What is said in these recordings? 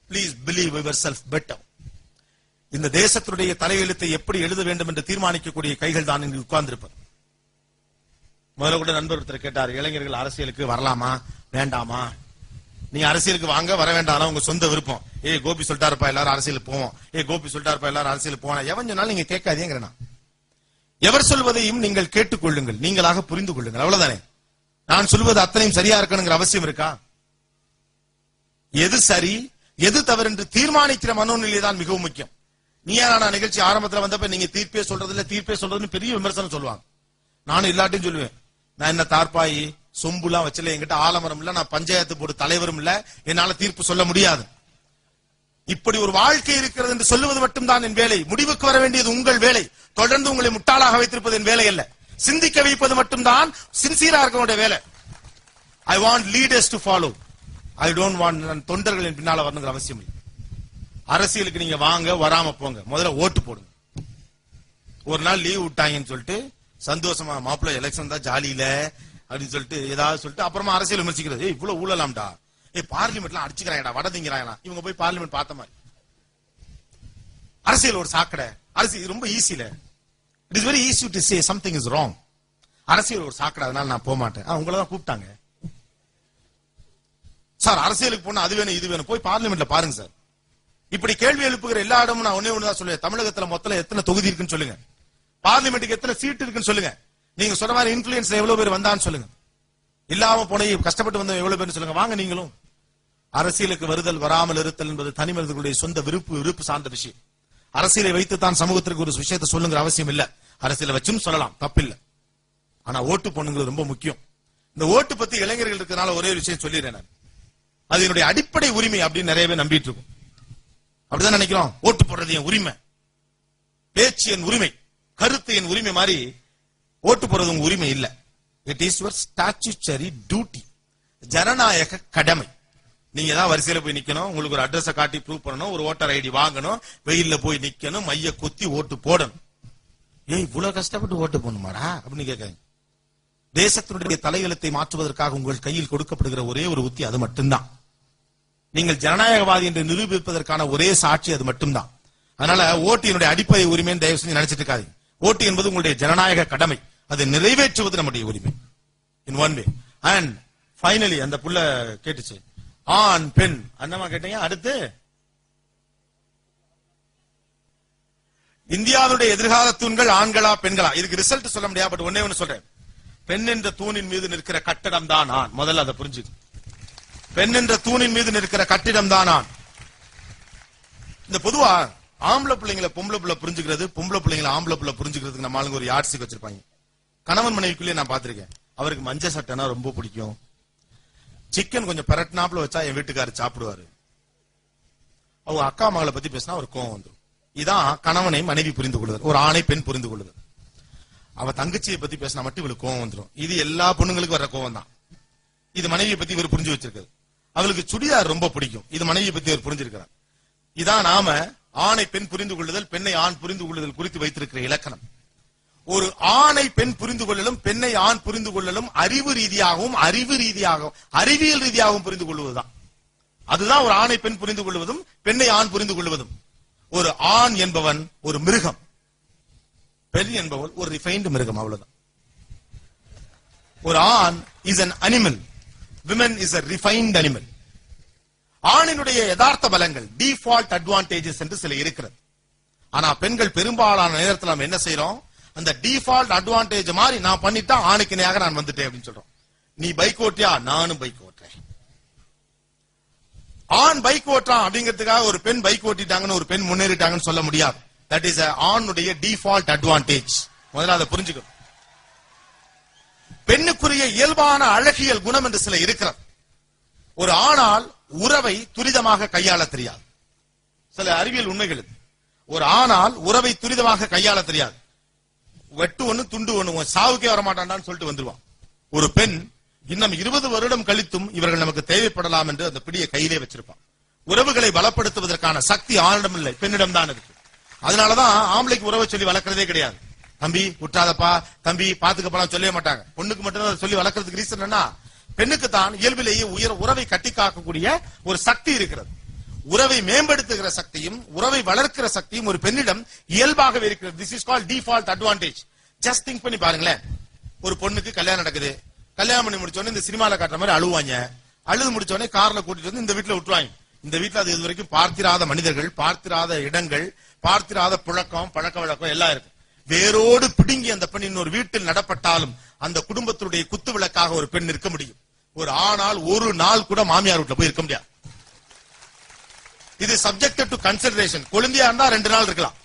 Please believe yourself better. இந்த தேசத்துடைய தலையெழுத்தை எப்படி எழுத வேண்டும் என்று தீர்மானிக்கக்கூடிய கைகள் தான் இங்கு உட்கார்ந்திருப்பது. முதல்ல கூட நண்பர் ஒருத்தர் கேட்டார், இளைஞர்கள் அரசியலுக்கு வரலாமா வேண்டாமா? நீ அரசியலுக்கு வாங்க வர வேண்டாம், உங்க சொந்த விருப்பம். கோபி சொல்லிட்டாருப்பா எல்லாரும் அரசியலுக்கு போவோம், கோபி சொல்லிட்டாருப்பா எல்லாரும் அரசியலுக்கு போனா எவன் சொன்னாலும் நீங்க கேட்காதீங்கிறனா. எவர் சொல்வதையும் நீங்கள் கேட்டுக்கொள்ளுங்கள், நீங்களாக புரிந்து கொள்ளுங்கள், அவ்வளவுதானே. நான் சொல்வது அத்தனையும் சரியா இருக்கணுங்கிற அவசியம் இருக்கா? எது சரி எது தவறு என்று தீர்மானிக்கிற மனோநிலை தான் மிகவும் முக்கியம். நீயான நிகழ்ச்சி ஆரம்பத்தில் வந்தப்ப நீங்க தீர்ப்பே சொல்றது இல்ல தீர்ப்பே சொல்றதுன்னு பெரிய விமர்சனம் சொல்லுவாங்க. நானும் எல்லாத்தையும் சொல்லுவேன், நான் என்ன தார்பாயி சொம்புலாம் வச்சல, என்கிட்ட ஆலமரம் இல்ல, நான் பஞ்சாயத்து போர்டு தலைவரும் இல்ல, என்னால தீர்ப்பு சொல்ல முடியாது. இப்படி ஒரு வாழ்க்கை இருக்கிறது என்று சொல்லுவது மட்டும்தான் என் வேலை. முடிவுக்கு வர வேண்டியது உங்கள் வேலை. தொடர்ந்து உங்களை முட்டாளாக வைத்திருப்பது என் வேலை அல்ல. சிந்திக்க வைப்பது மட்டும்தான் சின்சியரா இருக்க வேலை. I want leaders to follow. I don't want தொண்டர்களின் பின்னால வரணுங்கிற அவசியம் இல்லை. அரசியலுக்கு நீங்க வாங்க வராம போங்க, முதல்ல ஓட்டு போடுங்க. ஒரு நாள் லீவ் விட்டாங்கன்னு சொல்லிட்டு சந்தோஷமா மாப்பிள்ள எலெக்ஷன் தான் ஜாலியில அப்படின்னு சொல்லிட்டு ஏதாவது சொல்லிட்டு அப்புறமா அரசியல் விமர்சிக்கிறது. இவ்வளவு ஊழலாம்டா, பார்லிமெண்ட்லாம் அடிச்சுக்கிறாங்கடா, வடதிங்கிறாங்களா, இவங்க போய் பார்லிமெண்ட் பார்த்த மாதிரி. அரசியல் ஒரு சாக்கடை. அரசியல் ரொம்ப ஈஸியில, it is very easy to say something is wrong. அரசியல் ஒரு சாக்கடை, அதனால நான் போக மாட்டேன். உங்களை தான் கூப்பிட்டாங்க சார், அரசியலுக்கு போனா அது வேணும் இது வேணும், போய் பார்லிமெண்ட்ல பாருங்க சார். இப்படி கேள்வி எழுப்புகிற எல்லா இடமும் நான் ஒன்னே ஒண்ணுதான் சொல்லுவேன், தமிழகத்துல மொத்தம் எத்தனை தொகுதி இருக்குன்னு சொல்லுங்க, பார்லிமெண்ட்டுக்கு எத்தனை சீட் இருக்குன்னு சொல்லுங்க, நீங்க சொன்ன மாதிரி இன்ஃபுளுன்ஸ் எவ்வளவு பேர் வந்தான்னு சொல்லுங்க, இல்லாம போன கஷ்டப்பட்டு வந்த எவ்வளவு பேர் சொல்லுங்க. வாங்க நீங்களும். அரசியலுக்கு வருதல் வராமல் இருத்தல் என்பது தனி மனிதர்களுடைய சொந்த விருப்பு சார்ந்த விஷயம். அரசியலை வைத்துத்தான் சமூகத்திற்கு ஒரு விஷயத்தை சொல்லுங்கிற அவசியம் இல்ல. அரசியலை வச்சும் சொல்லலாம், தப்பில்லை. ஆனா ஓட்டு போடுங்கிறது ரொம்ப முக்கியம். இந்த ஓட்டு பத்தி இளைஞர்கள் இருக்கிறதுனால ஒரே விஷயம் சொல்லிடுறேன், நான் அது என்னுடைய அடிப்படை உரிமை அப்படின்னு நிறைய பேர் நம்பிட்டு இருக்கும். அப்படிதான் நினைக்கிறோம். ஓட்டு போடுறது என் உரிமை, பேச்சு என் உரிமை, கருத்து என் உரிமை மாதிரி ஓட்டு போடுறது உங்க உரிமை இல்ல. It is your statutory duty, ஜனநாயக கடமை. நீங்க தான் வரிசையில போய் நிக்கணும், உங்களுக்கு ஒரு அட்ரஸ் காட்டி ப்ரூவ் பண்ணணும், ஒரு ஓட்டர் ஐடி வாங்கணும், வெயில்ல போய் நிக்கணும், மைய கொத்தி ஓட்டு போடணும். இவ்வளவு கஷ்டப்பட்டு ஓட்டு போடணுமாடா அப்படின்னு கேட்காங்க. தேசத்தினுடைய தலையெழுத்தை மாற்றுவதற்காக உங்கள் கையில் கொடுக்கப்படுகிற ஒரே ஒரு உத்தி அது மட்டும்தான். நீங்கள் ஜனநாயகவாதி என்று நிரூபிப்பதற்கான ஒரே சாட்சி அது மட்டும்தான். அதனால ஓட்டு என்னுடைய அடிப்படை உரிமைன்னு தயவு செஞ்சு நினைச்சிட்டு இருக்காது. ஓட்டு என்பது உங்களுடைய ஜனநாயக கடமை, அதை நிறைவேற்றுவது நம்முடைய உரிமை. In one way. And finally அந்த புள்ள கேட்டுச்சு, ஆண் பெண் அண்ணமா கேட்டீங்க. அடுத்து இந்தியாவுடைய எதிர்கால தூண்கள் ஆண்களா பெண்களா? இதுக்கு ரிசல்ட் சொல்ல முடியாது, பட் ஒன்னே ஒன்னு சொல்றேன், பெண் என்ற தூணின் மீது நிற்கிற கட்டடம் தான் ஆண். முதல்ல அதை புரிஞ்சுக்கு. பெண் என்ற தூணின் மீது நிற்கிற கட்டிடம் தான் ஆண். இந்த பொதுவா ஆம்பளை பிள்ளைங்களை பொம்பளை பிள்ளை புரிஞ்சுக்கிறது, பொம்பளை பிள்ளைங்களை ஆம்பளை பிள்ளை புரிஞ்சுக்கிறதுக்கு நம்ம ஆளுங்க ஒரு யாட்சிக்கு வச்சிருப்பாங்க. கணவன் மனைவிக்குள்ளே நான் பாத்திருக்கேன், அவருக்கு மஞ்சள் சட்டைனா ரொம்ப பிடிக்கும், சிக்கன் கொஞ்சம் பரட்டினாப்புல வச்சா என் வீட்டுக்காரர் சாப்பிடுவாரு, அவங்க அக்கா மகளை பத்தி பேசினா ஒரு கோவம் வந்துடும். இதான் கணவனை மனைவி புரிந்து கொள்ளுதல், ஒரு ஆணை பெண் புரிந்து கொள்ளுதல். அவ தங்கச்சியை பத்தி பேசினா மட்டும் இவளுக்கு கோவம் வந்துடும். இது எல்லா பொண்ணுங்களுக்கு வர கோவம் தான். இது மனைவியை பத்தி இவர் புரிஞ்சு வச்சிருக்காரு. அவளுக்கு சுடிதார் ரொம்ப பிடிக்கும், இது மனைவியை பத்தி இவர் புரிஞ்சிருக்கிறார். இதான் நாம ஆணை பெண் புரிந்து கொள்ளுதல், பெண்ணை ஆண் புரிந்து கொள்ளுதல் குறித்து வைத்திருக்கிற இலக்கணம். ஒரு ஆணை பெண் புரிந்து கொள்ளலும் பெண்ணை ஆண் புரிந்து கொள்ளலும் அறிவு ரீதியாகவும் அறிவியல் ரீதியாகவும் புரிந்து கொள்வதுதான். அதுதான் ஒரு ஆணை பெண் புரிந்து கொள்வதும் பெண்ணை ஆண் புரிந்து கொள்வதும். ஒரு ஆண் என்பவன் ஒரு மிருகம், பெண் என்பவள் ஒரு ரிஃபைன்டு மிருகம், அவ்வளவுதான். ஒரு ஆண் is an animal, women is a refined animal. ஆணினுடைய யதார்த்த பலங்கள் டிஃபால்ட் அட்வான்டேஜஸ் என்று சில இருக்கிறது. ஆனா பெண்கள் பெரும்பாலான நேரத்தில் நம்ம என்ன செய்யறோம், அந்த டிஃபால்ட் அட்வான்டேஜ் மாதிரி நான் பண்ணிட்டா ஆணுக்கு இணையாக நான் வந்துட்டேன் அப்படின்னு சொல்றோம். நீ பைக் ஓட்டியா, நானும் பைக் ஓட்டுறேன். ஆண் பைக் ஓட்டுறான் அப்படிங்கிறதுக்காக ஒரு பெண் பைக் ஓட்டிட்டாங்கன்னு ஒரு பெண் முன்னேறிட்டாங்கன்னு சொல்ல முடியாது. தட் இஸ் ஆணுடைய டிஃபால்ட் அட்வான்டேஜ். முதல்ல அதை புரிஞ்சுக்கணும். பெண்ணுக்குரிய இயல்பான அழகியல் குணம் என்று சில இருக்கிறது. ஒரு ஆணால் உறவை துரிதமாக கையாள தெரியாது. சில அறிவியல் உண்மைகள். ஒரு ஆணால் உறவை துரிதமாக கையாள தெரியாது. வெட்டு ஒண்ணு துண்டு ஒண்ணு, சாவுக்கே வரமாட்டான்டான்னு சொல்லிட்டு வந்துருவான். ஒரு பெண் இன்னும் 20 வருடம் கழித்தும் இவர்கள் நமக்கு தேவைப்படலாம் என்று அந்த பிடியை கையிலே வச்சிருப்பான். உறவுகளை பலப்படுத்துவதற்கான சக்தி ஆணிடம் இல்லை, பெண்ணிடம் தான் இருக்கு. அதனாலதான் ஆம்பளைக்கு உறவை சொல்லி வளர்க்கறதே கிடையாது. தம்பி விட்டாதப்பா, தம்பி பாத்துக்கப்பலாம் சொல்லவே மாட்டாங்க. பொண்ணுக்கு மட்டும் சொல்லி வளர்க்கறதுக்கு ரீசன் என்ன, பெண்ணுக்கு தான் இயல்பிலேயே உறவை கட்டி காக்கக்கூடிய ஒரு சக்தி இருக்கிறது. உறவை மேம்படுத்துகிற சக்தியும் உறவை வளர்க்கிற சக்தியும் ஒரு பெண்ணிடம் இயல்பாகவே இருக்கிறது. This is called default advantage. Just think பண்ணி பாருங்களேன். ஒரு பொண்ணுக்கு கல்யாணம் நடக்குது. கல்யாணம் பண்ணி முடிச்ச உடனே இந்த சினிமால காட்டுற மாதிரி அழுவாங்க. அழுது முடிச்ச உடனே கார்ல கூட்டிட்டு வந்து இந்த வீட்டுல விட்டுருவாங்க. இந்த வீட்டுல அது இதுவரைக்கும் பார்த்திராத மனிதர்கள், பார்த்திராத இடங்கள், பார்த்திராத புழக்கம், பழக்க வழக்கம் எல்லாம் இருக்கு. வேரோடு பிடுங்கி அந்த பெண் இன்னொரு வீட்டில் நடப்பட்டாலும் அந்த குடும்பத்துடைய குத்து விளக்காக ஒரு பெண் இருக்க முடியும். ஒரு ஆணால் ஒரு நாள் கூட மாமியார் வீட்டுல போய் இருக்க முடியாது. இது சப்ஜெக்டட் டு கன்சிடரேஷன். கொழுந்தியா இருந்தா 2 நாள் இருக்கலாம்.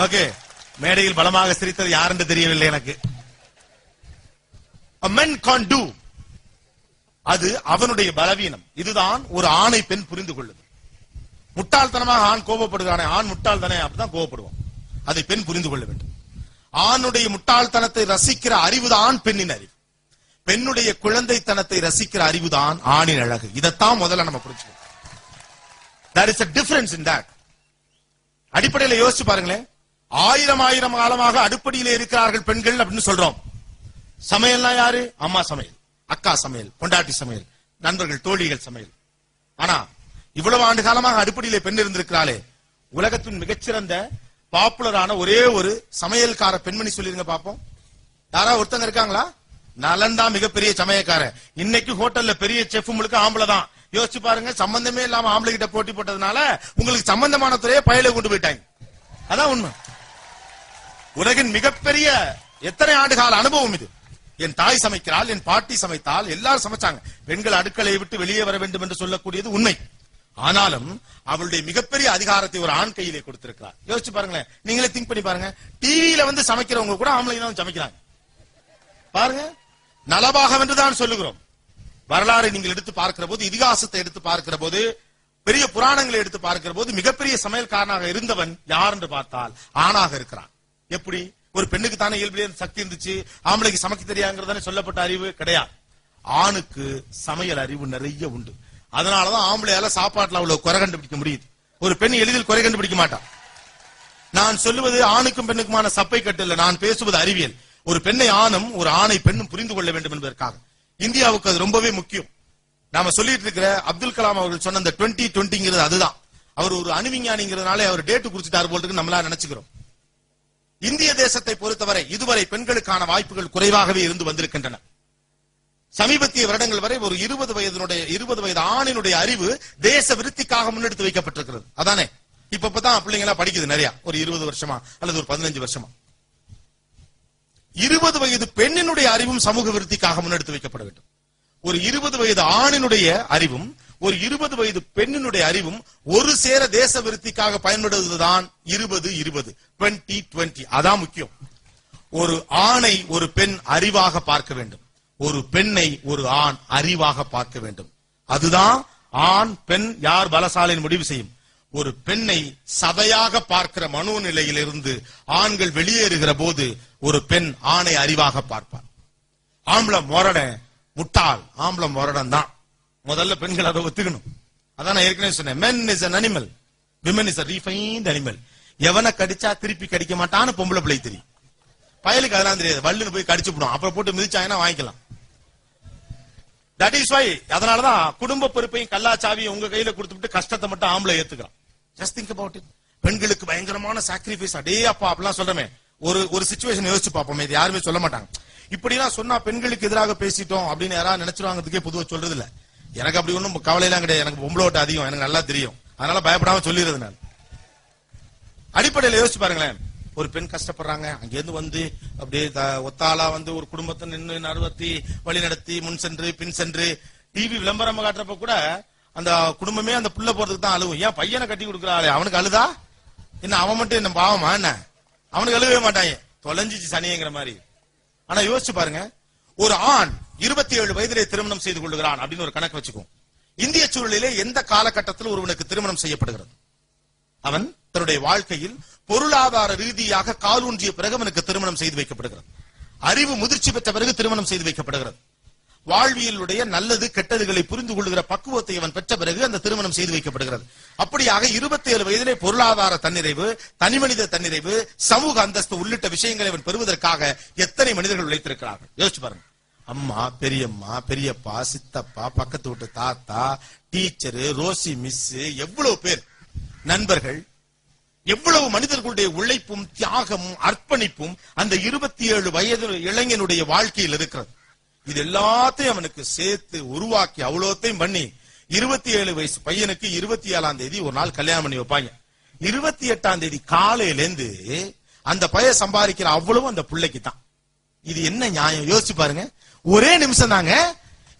ஓகே, மேடையில் பலமாக சிரித்தது யார் என்று தெரியவில்லை எனக்கு. A man can't do. அது அவனுடைய பலவீனம். இதுதான் ஒரு ஆணை பெண் புரிந்து கொள்ளுது. முட்டாள்தனமாக ஆண் கோபப்படுகிறானே, ஆண் முட்டாள் தானே, அப்படிதான் கோபப்படுவான். அதை பெண் புரிந்து கொள்ள வேண்டும். ஆணுடைய முட்டாள்தனத்தை ரசிக்கிற அறிவுதான் பெண்ணின் அறிவு. பெண்ணுடைய குழந்தைத்தனத்தை ரசிக்கிற அறிவுதான் ஆணின் அழகு. இதைத்தான் முதல்ல நம்ம புரிஞ்சுக்கணும். There is a difference in that. அடிப்படையில் யோசிச்சு பாருங்களேன். 1000 காலமாக அடுப்படியிலே இருக்கிறார்கள் பெண்கள் அப்படின்னு சொல்றோம். சமையல்னா யாரு? அம்மா சமையல், அக்கா சமையல், பொண்டாட்டி சமையல், நண்பர்கள் தோழிகள் சமையல். ஆனா இவ்வளவு ஆண்டு காலமாக அடுப்படியிலே பெண் இருந்திருக்கிறாளே, உலகத்தின் மிகச்சிறந்த பாப்புலரான ஒரே ஒரு சமையல்கார பெண்மணி சொல்லிருங்க பாப்போம். யாராவது ஒருத்தங்க இருக்காங்களா? நலன்தா மிகப்பெரிய சமையல்காரன். இன்னைக்கு ஹோட்டல்ல பெரிய செஃப் உங்களுக்கு ஆம்பளை தான். யோசிச்சு பாருங்க. சம்பந்தமே இல்லாம ஆம்பளை கிட்ட போட்டி போட்டதுனால உங்களுக்கு சம்பந்தமான துறையை பயல கொண்டு போயிட்டாங்க. அதான் உண்மை. உலகின் மிகப்பெரிய எத்தனை ஆண்டுகால அனுபவம் இது. என் தாய் சமைக்கிறாள், என் பாட்டி சமைத்தால், எல்லாரும் சமைச்சாங்க. பெண்கள் அடுக்களை விட்டு வெளியே வர வேண்டும் என்று சொல்லக்கூடியது உண்மை. ஆனாலும் அவளுடைய மிகப்பெரிய அதிகாரத்தை ஒரு ஆண் கையிலே கொடுத்திருக்கிறார். யோசிச்சு பாருங்களேன். நீங்களே திங்க் பண்ணி பாருங்க. டிவியில வந்து சமைக்கிறவங்க கூட ஆம்பளைங்க தான் சமைக்கிறாங்க. பாருங்க, நலபாகம் என்றுதான் சொல்லுகிறோம். வரலாறை நீங்கள் எடுத்து பார்க்கிற போது, இதிகாசத்தை எடுத்து பார்க்கிற போது, பெரிய புராணங்களை எடுத்து பார்க்கிற போது, மிகப்பெரிய சமையல்காரனாக இருந்தவன் யார் என்று பார்த்தால் ஆணாக இருக்கிறான். எப்படி? ஒரு பெண்ணுக்கு தானே இயல்பிலே சக்தி இருந்துச்சு, ஆம்பளைக்கு சமைக்க தெரியாங்கிறதானே சொல்லப்பட்ட அறிவு கிடையாது. ஆணுக்கு சமையல் அறிவு நிறைய உண்டு. அதனாலதான் ஆம்பளையால சாப்பாட்டுல அவ்வளவு குறை கண்டுபிடிக்க முடியுது. ஒரு பெண் எளிதில் குறை கண்டுபிடிக்க மாட்டான். நான் சொல்லுவது ஆணுக்கும் பெண்ணுக்குமான சப்பை கட்டு இல்ல, நான் பேசுவது அறிவியல். ஒரு பெண்ணை ஆணும் ஒரு ஆணை பெண்ணும் புரிந்து கொள்ள வேண்டும் என்பதற்காக. இந்தியாவுக்கு அது ரொம்பவே முக்கியம். நாம சொல்லிட்டு இருக்கிற அப்துல் கலாம் அவர்கள் சொன்ன அந்த 2020 அதுதான். அவர் ஒரு அணுவிஞ்ஞானிங்கிறதுனால அவர் டேட்டு குறிச்சிட்டார் போல நம்மளா நினைச்சுக்கிறோம். இந்திய தேசத்தை பொறுத்தவரை இதுவரை பெண்களுக்கான வாய்ப்புகள் குறைவாகவே இருந்து வந்திருக்கின்றன. சமீபத்திய வருடங்கள் வரை ஒரு 20 வயது ஆணினுடைய அறிவு தேச விருத்திக்காக முன்னெடுத்து வைக்கப்பட்டிருக்கிறது. அதானே இப்பதான் பிள்ளைங்களா படிக்குது நிறைய. ஒரு 20 வருஷமா அல்லது ஒரு 15 வருஷமா 20 வயது பெண்ணினுடைய அறிவும் சமூக விருத்திக்காக முன்னெடுத்து வைக்கப்பட வேண்டும். ஒரு 20 வயது ஆணினுடைய அறிவும் ஒரு 20 வயது பெண்ணினுடைய அறிவும் ஒரு சேர தேச விருத்திக்காக பயன்படுவதுதான் 20-20 அதான் முக்கியம். ஒரு ஆணை ஒரு பெண் அறிவாக பார்க்க வேண்டும், ஒரு பெண்ணை ஒரு ஆண் அறிவாக பார்க்க வேண்டும். அதுதான் ஆண் பெண் யார் பலசாலின்னு முடிவு செய்யும். ஒரு பெண்ணை சதையாக பார்க்கிற மனோநிலையிலிருந்து ஆண்கள் வெளியேறுகிற போது ஒரு பெண் ஆணை அறிவாக பார்ப்பார். ஆம்பளை மொரடன் முட்டாள், ஆம்பளை மொரடன் தான். முதல்ல பெண்கள் அதை ஒத்துக்கணும். அதான் நான் ஏற்கனவே சொன்னேன். men is an animal, women is a refined animal. எவனை கடிச்சா திருப்பி கடிக்க மாட்டான்னு பொம்பளை பிள்ளை தெரியும். பயலுக்கு அதெல்லாம் தெரியாது. வள்ளுன்னு போய் கடிச்சு விடும், அப்புறம் போட்டு மிதிச்சாங்கன்னா வாங்கிக்கலாம். That is why. அதனாலதான் குடும்ப பொறுப்பையும் கல்லாச்சாவியும் உங்க கையில கொடுத்துட்டு கஷ்டத்தை மட்டும் ஆம்பளை ஏத்துக்கிறான். Just think about it. பெண்களுக்கு பயங்கரமான சாக்ரிஃபைஸ். அடே அப்பா அப்படிலாம் சொல்றமே. ஒரு சிச்சுவேஷன் யோசிச்சு பார்ப்போம். இது யாருமே சொல்ல மாட்டாங்க. இப்படிலாம் சொன்னா பெண்களுக்கு எதிராக பேசிட்டோம் அப்படின்னு யாராவது நினைச்சிருவாங்கிறதுக்கே பொதுவாக சொல்றது இல்ல. எனக்கு அப்படி ஒன்றும் கவலை எல்லாம் கிடையாது. எனக்கு பொம்பளை ஓட்டு அதிகம், எனக்கு நல்லா தெரியும். அதனால பயப்படாம சொல்லிடுறது. நான் அடிப்படையில் யோசிச்சு பாருங்களேன். ஒரு பெண் கஷ்டப்படுறாங்க, அங்கிருந்து வந்து அப்படியே ஒத்தாளா வந்து ஒரு குடும்பத்தை நின்று நடுவத்தி வழி நடத்தி முன் சென்று பின் சென்று டிவி விளம்பரம் காட்டுறப்ப கூட அந்த குடும்பமே அந்த புள்ள போறதுக்கு தான் அழுவும். ஏன் பையனை கட்டி கொடுக்குறாளே அவனுக்கு அழுதா என்ன? அவன் மட்டும் என்ன பாவமா என்ன? அவனுக்கு அழுகவே மாட்டாங்க, தொலைஞ்சிச்சு சனிங்கிற மாதிரி. ஆனா யோசிச்சு பாருங்க, ஒரு ஆண் 27 வயதிலே திருமணம் செய்து கொள்ளுகிறான் அப்படின்னு ஒரு கணக்கு வச்சுக்கோ. இந்திய சூழலிலே எந்த காலகட்டத்தில் ஒருவனுக்கு திருமணம் செய்யப்படுகிறது? அவன் தன்னுடைய வாழ்க்கையில் பொருளாதார ரீதியாக காலூன்றிய பிறகு அவனுக்கு திருமணம் செய்து வைக்கப்படுகிறது. அறிவு முதிர்ச்சி பெற்ற பிறகு திருமணம் செய்து வைக்கப்படுகிறது. வாழ்வியலுடைய நல்லது கெட்டதுகளை புரிந்து கொள்ளுகிற பக்குவத்தை அவன் பெற்ற பிறகு அந்த திருமணம் செய்து வைக்கப்படுகிறது. அப்படியாக 27 வயதிலே பொருளாதார தன்னிறைவு, தனிமனித தன்னிறைவு, சமூக அந்தஸ்து உள்ளிட்ட விஷயங்களை அவன் பெறுவதற்காக எத்தனை மனிதர்கள் உழைத்திருக்கிறார்கள் யோசிச்சு பாருங்க. அம்மா, பெரியம்மா, பெரியப்பா, சித்தப்பா, பக்கத்து வீட்டு தாத்தா, டீச்சரு, ரோசி மிஸ், எவ்வளவு பேர் நண்பர்கள், எவ்வளவு மனிதர்களுடைய உழைப்பும் தியாகமும் அர்ப்பணிப்பும் அந்த 27 வயது இளைஞனுடைய வாழ்க்கையில் இருக்கிறது. இது எல்லாத்தையும் அவனுக்கு சேர்த்து உருவாக்கி அவ்வளோத்தையும் பண்ணி 27 வயசு பையனுக்கு 27ஆம் தேதி ஒரு நாள் கல்யாணம் பண்ணி வைப்பாங்க. 28ஆம் தேதி காலையிலேருந்து அந்த பையன் சம்பாதிக்கிற அவ்வளவு அந்த பிள்ளைக்கு தான். இது என்ன நியாயம்? யோசிச்சு பாருங்க. ஒரே நிமிஷம் தாங்க.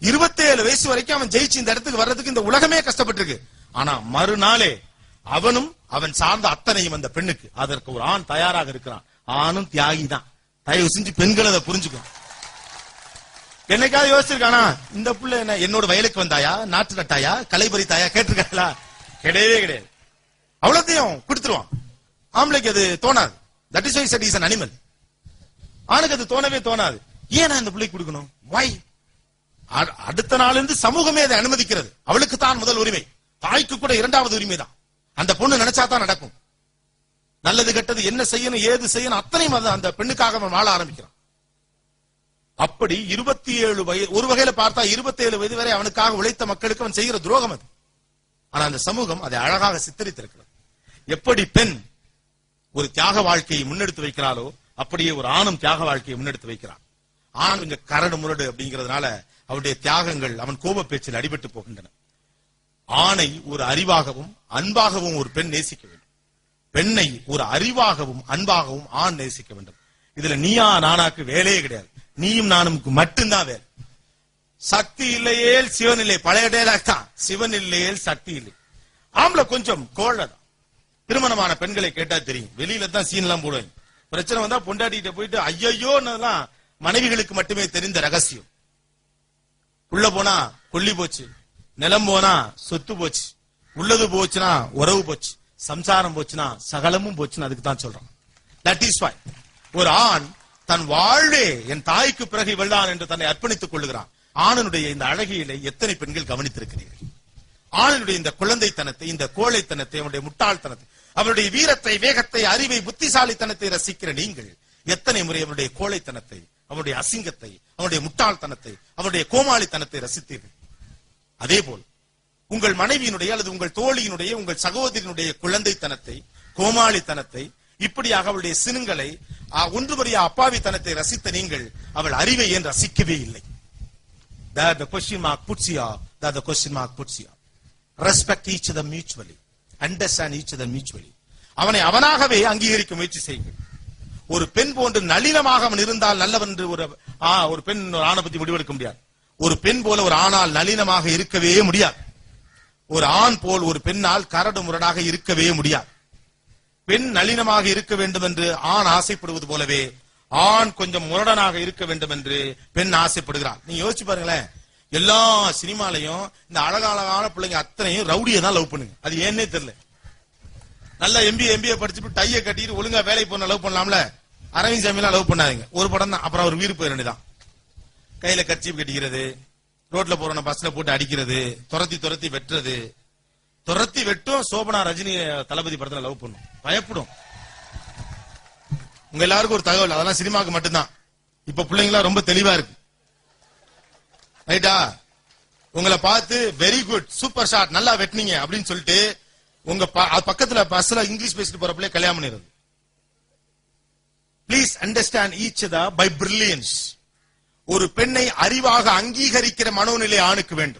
27 வயசு வரைக்கும் அவன் ஜெயிச்சு இந்த இடத்துக்கு வர்றதுக்கு இந்த உலகமே கஷ்டப்பட்டிருக்கு. ஆனா மறுநாளே அவனும் அவன் சார்ந்த அத்தனையும் அந்த பெண்ணுக்கு, அதற்கு ஒரு ஆண் தயாராக இருக்கிறான். ஆணும் தியாகி தான். தயவு செஞ்சு பெண்கள் அதை புரிஞ்சுக்கும். என்னைக்காவது யோசிச்சிருக்கானா இந்த புள்ள என்ன என்னோட வயலுக்கு வந்தாயா, நாட்டு நட்டாயா, களை பறித்தாயா கேட்டிருக்காங்களா? கிடையவே கிடையாது. அவ்வளோத்தையும் கொடுத்துருவான். ஆம்பளைக்கு அது தோணாது. That is why set is an animal. ஆணுக்கு அது தோணவே தோணாது. ஏன் நான் இந்த பிள்ளைக்கு கொடுக்கணும்? வை? அடுத்த நாள் இருந்து சமூகமே அதை அனுமதிக்கிறது. அவளுக்கு தான் முதல் உரிமை, தாய்க்கு கூட 2வது உரிமை தான். அந்த பொண்ணு நினைச்சா தான் நடக்கும். நல்லது கெட்டது என்ன செய்யணும், ஏது செய்யணும் அத்தனையும் அந்த பெண்ணுக்காக அவன் வாழ ஆரம்பிக்கிறான். அப்படி 27 வயது, ஒரு வகையில பார்த்தா 27 வயது வரை அவனுக்காக உழைத்த மக்களுக்கு அவன் செய்கிற துரோகம் அது. ஆனா அந்த சமூகம் அதை அழகாக சித்தரித்திருக்கிறது. எப்படி பெண் ஒரு தியாக வாழ்க்கையை முன்னெடுத்து வைக்கிறாளோ அப்படியே ஒரு ஆணும் தியாக வாழ்க்கையை முன்னெடுத்து வைக்கிறான். ஆண் கொஞ்சம் கரடு முரடு அப்படிங்கிறதுனால அவருடைய தியாகங்கள் அவன் கோப பேச்சில் அடிபட்டு போகின்றன. ஆணை ஒரு அறிவாகவும் அன்பாகவும் ஒரு பெண் நேசிக்க வேண்டும். பெண்ணை ஒரு அறிவாகவும் அன்பாகவும் ஆண் நேசிக்க வேண்டும். இதுல நீயா நானாக்கு வேலையே கிடையாது. நீயும் நானுக்கு மட்டும்தான் வேலை. சக்தி இல்லையே சிவன் இல்லை. பழைய டயலாக் தான். சிவன் இல்லையே சக்தி இல்லை. ஆம்பளை கொஞ்சம் கோழதான். திருமணமான பெண்களை கேட்டா தெரியும். வெளியில தான் சீன் எல்லாம் போடுவாங்க. பிரச்சனை வந்தா பொண்டாட்டிகிட்ட போயிட்டு ஐயோன்னதெல்லாம் மனைவிகளுக்கு மட்டுமே தெரிந்த ரகசியம். உள்ள போனா கொல்லி போச்சு, நிலம் போனா சொத்து போச்சு, உள்ளது போச்சுன்னா உறவு போச்சு, சம்சாரம் போச்சுன்னா சகலமும் போச்சுன்னு அதுக்கு தான் சொல்றான். தட் இஸ் வை ஒரு ஆண் தன் வாழ்வே என் தாய்க்கு பிறகு இவள்தான் என்று தன்னை அர்ப்பணித்துக் கொள்ளுகிறான். ஆணனுடைய இந்த அழகியலை எத்தனை பெண்கள் கவனித்திருக்கிறீர்கள்? ஆணனுடைய இந்த குழந்தைத்தனத்தை, இந்த கோழைத்தனத்தை, அவனுடைய முட்டாள்தனத்தை, அவருடைய வீரத்தை, வேகத்தை, அறிவை, புத்திசாலித்தனத்தை ரசிக்கிற நீங்கள் எத்தனை முறை அவனுடைய கோழைத்தனத்தை, அவனுடைய அசிங்கத்தை, அவனுடைய முட்டாள்தனத்தை, அவனுடைய கோமாளித்தனத்தை ரசித்தீர்கள்? அதே போல் உங்கள் மனைவியினுடைய அல்லது உங்கள் தோழியினுடைய, உங்கள் சகோதரியினுடைய குழந்தைத்தனத்தை, கோமாளித்தனத்தை, இப்படியாக அவளுடைய சினுங்களை, ஒன்றுபடிய அப்பாவித்தனத்தை ரசித்த நீங்கள் அவள் அறிவை ஏன் ரசிக்கவே இல்லை? The question mark puts you off. The question mark puts you off. Respect each other mutually. Understand each other mutually. அவனை அவனாகவே அங்கீகரிக்க முயற்சி செய்யுங்கள். ஒரு பெண் போன்று நளினமாக அவன் இருந்தால் நல்லவன் என்று ஒரு பெண் ஒரு ஆணை பத்தி முடிவெடுக்க முடியாது. ஒரு பெண் போல ஒரு ஆணால் நளினமாக இருக்கவே முடியாது. ஒரு ஆண் போல் ஒரு பெண்ணால் கரடு முரடாக இருக்கவே முடியாது. பெண் நளினமாக இருக்க வேண்டும் என்று ஆண் ஆசைப்படுவது போலவே ஆண் கொஞ்சம் முரடனாக இருக்க வேண்டும் என்று பெண் ஆசைப்படுகிறார். நீங்க யோசிச்சு பாருங்களேன். எல்லா சினிமாலையும் இந்த அழகான பிள்ளைங்க அத்தனையும் ரவுடியை தான் லவ் பண்ணுங்க. அது ஏன்னே தெரியல. நல்லா எம்பிஏ படிச்சுட்டு டையை கட்டிட்டு ஒழுங்கா வேலை போன லவ் பண்ணலாம்ல. அரவிந்த் சாமியெல்லாம் லவ் பண்ணாதீங்க. ஒரு படம் தான். அப்புறம் அவர் வீடு போயிட வேண்டியதான். கையில கர்ச்சீப் கட்டிக்கிறது, ரோட்ல போறவன பஸ்ல போட்டு அடிக்கிறது, துரத்தி வெட்டுறது. துரத்தி வெட்டும் சோபனா ரஜினி தளபதி படத்துல லவ் பண்ணும். பயப்படும். உங்க எல்லாருக்கும் ஒரு தகவல், அதெல்லாம் சினிமாக்கு மட்டும்தான். இப்ப பிள்ளைங்களா ரொம்ப தெளிவா இருக்கு. ரைட்டா? உங்களை பார்த்து வெரி குட், சூப்பர் ஷாட், நல்லா வெட்டினீங்க அப்படின்னு சொல்லிட்டு உங்க பக்கத்துல பஸ்ல இங்கிலீஷ் பேசிட்டு போற பிள்ளை கல்யாணம் பண்ணிடுறது. Please understand each other by brilliance. ஒரு பெண்ணை அறிவாக அங்கீகரிக்கிற மனோநிலை ஆணுக்கு வேண்டும்.